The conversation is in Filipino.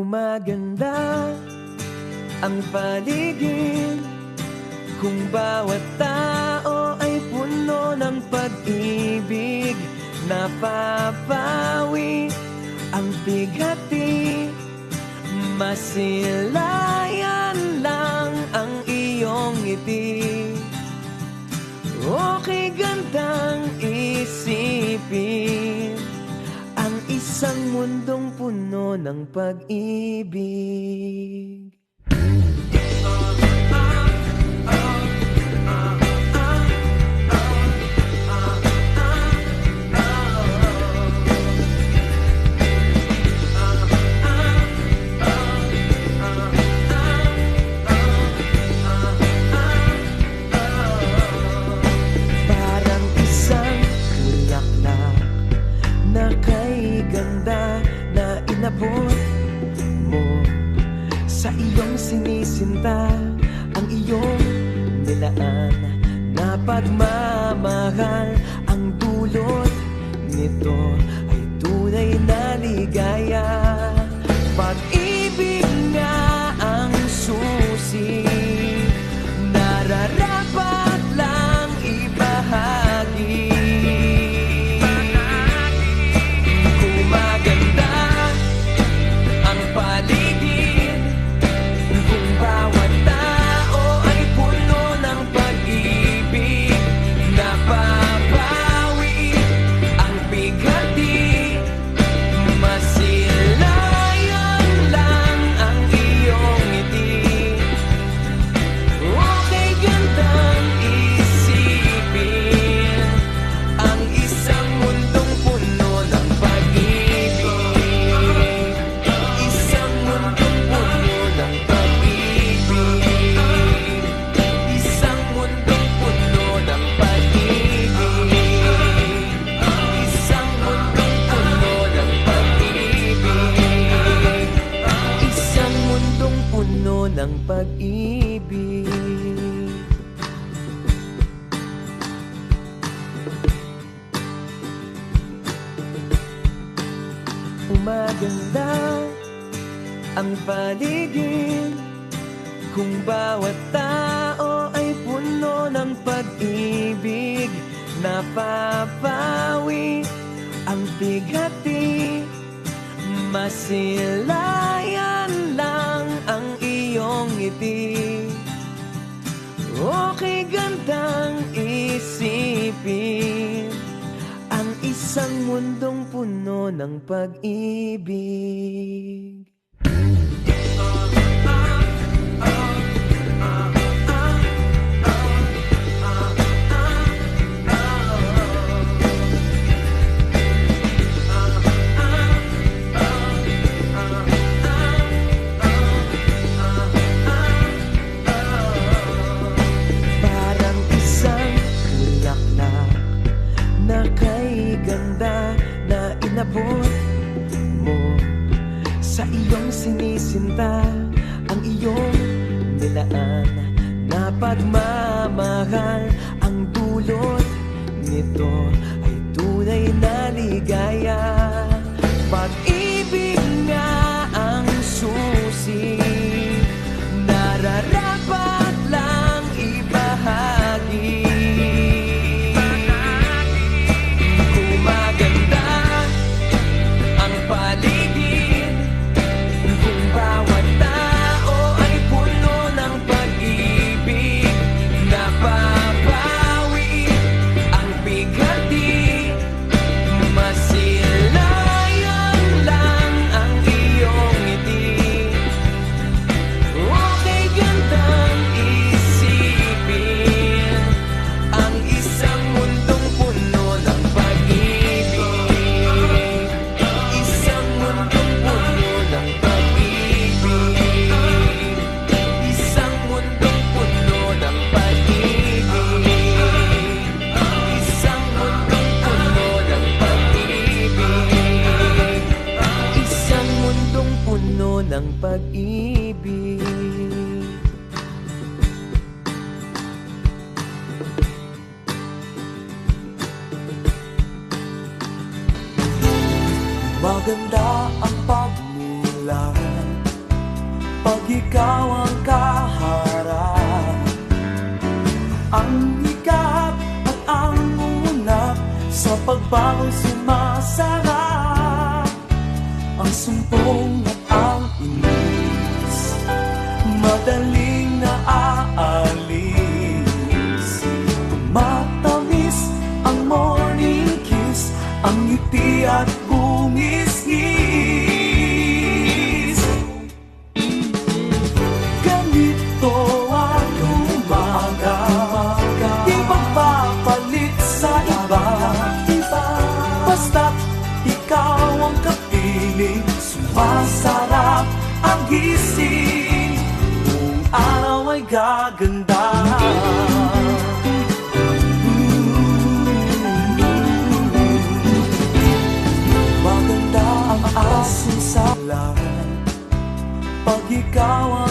Gumaganda ang paligid kung bawat tao ay puno ng pag-ibig. Napapawi ang bigati, masilayan lang ang iyong ngiti. Okay gandang isipin ang isang mundong puno ng pag-ibig. Inabot mo sa iyong sinisinta ang iyong nilaan na pagmamahal. Ang dulot nito ay tunay na ligaya. Pag-ibig nga ang susi, nararapat lang ibahagi. Ng pag-ibig. Umaganda ang paligid kung bawat tao ay puno ng pag-ibig. Napapawi ang bigati, masilayan lang ang iyong ngiti. Okay gandang isipin ang isang mundong puno ng pag-ibig. Inabot mo sa iyong sinisinta ang iyong nilaan na pagmamahal. Ang dulot nito ay tunay na ligaya. Pag-ibig nga ang susi, nararapat lang ibahagi. Ng pag-ibig. Maganda ang pagmulan Pag ikaw ang kaharap, ang hikap at ang unap sa pagbangon sumasarap. Ang sumpong at ang inis madaling naaalis. Tumatamis ang morning kiss, ang ngiti at bungis-ngis. Ganito ang umaga, di magpapalit sa iba. Basta't ikaw ang kapiling, sumasarap ang gising. Buong araw ay gaganda. Maganda ang asin sa lahat pag ikaw